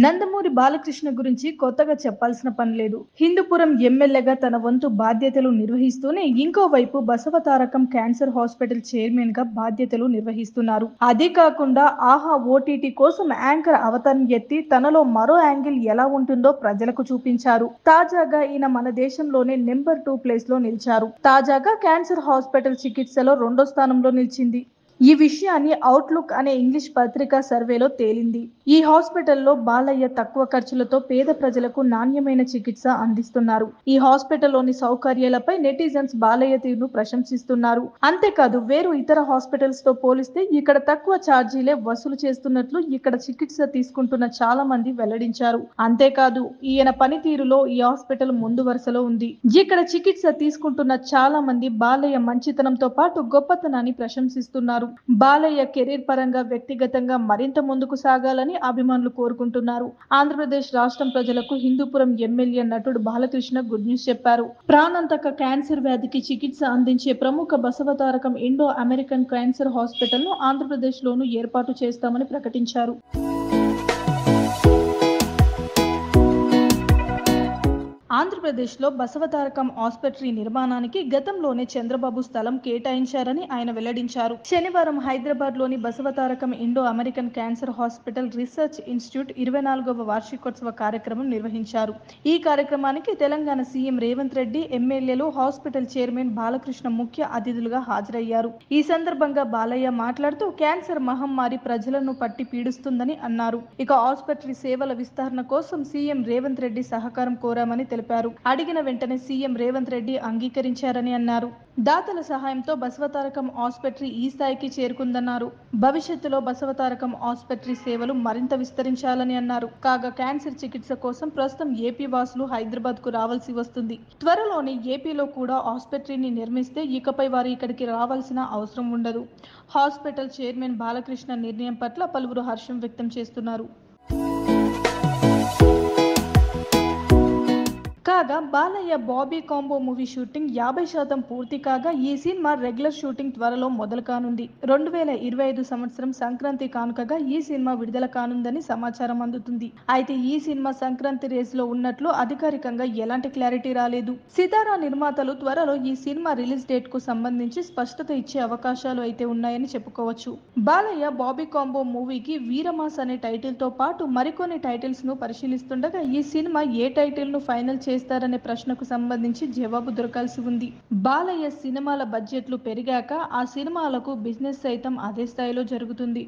నందమూరి బాలకృష్ణ గురించి కొత్తగా చెప్పాల్సిన పని లేదు. హిందూపురం ఎమ్మెల్యేగా తన వంతు బాధ్యతలు నిర్వహిస్తూనే ఇంకోవైపు బసవతారకం క్యాన్సర్ హాస్పిటల్ చైర్మన్ గా బాధ్యతలు నిర్వహిస్తున్నారు. అదే కాకుండా ఆహా ఓటీటీ కోసం యాంకర్ అవతారం ఎత్తి తనలో మరో యాంగిల్ ఎలా ఉంటుందో ప్రజలకు చూపించారు. తాజాగా ఈయన మన దేశంలోనే నెంబర్ 2 ప్లేస్ లో నిలిచారు. తాజాగా క్యాన్సర్ హాస్పిటల్ చికిత్సలో 2వ స్థానంలో నిలిచింది. ఈ విషయాన్ని అవుట్లుక్ అనే ఇంగ్లీష్ పత్రికా సర్వేలో తేలింది. ఈ హాస్పిటల్లో బాలయ్య తక్కువ ఖర్చులతో పేద ప్రజలకు నాణ్యమైన చికిత్స అందిస్తున్నారు. ఈ హాస్పిటల్లోని సౌకర్యాలపై నెటిజన్స్ బాలయ్య తీరును ప్రశంసిస్తున్నారు. అంతేకాదు వేరు ఇతర హాస్పిటల్స్ తో పోలిస్తే ఇక్కడ తక్కువ ఛార్జీలే వసూలు చేస్తున్నట్లు ఇక్కడ చికిత్స తీసుకుంటున్న చాలా మంది వెల్లడించారు. అంతేకాదు ఈయన పనితీరులో ఈ హాస్పిటల్ ముందు వరుసలో ఉంది. ఇక్కడ చికిత్స తీసుకుంటున్న చాలా మంది బాలయ్య మంచితనంతో పాటు గొప్పతనాన్ని ప్రశంసిస్తున్నారు. బాలయ్య కెరీర్ పరంగా వ్యక్తిగతంగా మరింత ముందుకు సాగాలని అభిమానులు కోరుకుంటున్నారు. ఆంధ్రప్రదేశ్ రాష్ట్రం ప్రజలకు హిందూపురం ఎమ్మెల్యే నటుడు బాలకృష్ణ గుడ్ న్యూస్ చెప్పారు. ప్రాణాంతక క్యాన్సర్ వ్యాధికి చికిత్స అందించే ప్రముఖ Basavatarakam Indo American cancer hospital ను ఆంధ్రప్రదేశ్ లోనూ ఏర్పాటు చేస్తామని ప్రకటించారు. ఆంధ్రప్రదేశ్లో బసవతారకం ఆసుపత్రి నిర్మాణానికి గతంలోనే చంద్రబాబు స్థలం కేటాయించారని ఆయన వెల్లడించారు. శనివారం హైదరాబాద్ లోని Basavatarakam Indo American cancer hospital research institute 24వ వార్షికోత్సవ కార్యక్రమం నిర్వహించారు. ఈ కార్యక్రమానికి తెలంగాణ సీఎం రేవంత్ రెడ్డి, ఎమ్మెల్యేలు, హాస్పిటల్ చైర్మన్ బాలకృష్ణ ముఖ్య అతిథులుగా హాజరయ్యారు. ఈ సందర్భంగా బాలయ్య మాట్లాడుతూ క్యాన్సర్ మహమ్మారి ప్రజలను పట్టి పీడిస్తుందని అన్నారు. ఇక ఆసుపత్రి సేవల విస్తరణ కోసం సీఎం రేవంత్ రెడ్డి సహకారం కోరామని తెలిపారు. అడిగిన వెంటనే సీఎం రేవంత్ రెడ్డి అంగీకరించారని అన్నారు. దాతల సహాయంతో బసవతారకం ఆసుపత్రి ఈ స్థాయికి చేరుకుందన్నారు. భవిష్యత్తులో బసవతారకం ఆసుపత్రి సేవలు మరింత విస్తరించాలని అన్నారు. కాగా క్యాన్సర్ చికిత్స కోసం ప్రస్తుతం ఏపీ వాసులు హైదరాబాద్ కు రావాల్సి వస్తుంది. త్వరలోనే ఏపీలో కూడా ఆసుపత్రిని నిర్మిస్తే ఇకపై వారు ఇక్కడికి రావాల్సిన అవసరం ఉండదు. హాస్పిటల్ చైర్మన్ బాలకృష్ణ నిర్ణయం పట్ల పలువురు హర్షం వ్యక్తం చేస్తున్నారు. కాగా Balayya Bobby combo movie shooting 50% పూర్తి కాగా ఈ సినిమా రెగ్యులర్ షూటింగ్ త్వరలో మొదలు కానుంది. 2025 సంవత్సరం సంక్రాంతి కానుకగా ఈ సినిమా విడుదల కానుందని సమాచారం అందుతుంది. అయితే ఈ సినిమా సంక్రాంతి రేస్ లో ఉన్నట్లు అధికారికంగా ఎలాంటి క్లారిటీ రాలేదు. సితారా నిర్మాతలు త్వరలో ఈ సినిమా రిలీజ్ డేట్ కు సంబంధించి స్పష్టత ఇచ్చే అవకాశాలు అయితే ఉన్నాయని చెప్పుకోవచ్చు. బాలయ్య బాబీ కాంబో మూవీకి వీరమాస్ అనే టైటిల్ తో పాటు మరికొన్ని టైటిల్స్ ను పరిశీలిస్తుండగా ఈ సినిమా ఏ టైటిల్ ను ఫైనల్ చేస్తారనే ప్రశ్నకు సంబంధించి జవాబు దొరకాల్సి ఉంది. బాలయ్య సినిమాల బడ్జెట్లు పెరిగాక ఆ సినిమాలకు బిజినెస్ సైతం అదే స్థాయిలో జరుగుతుంది.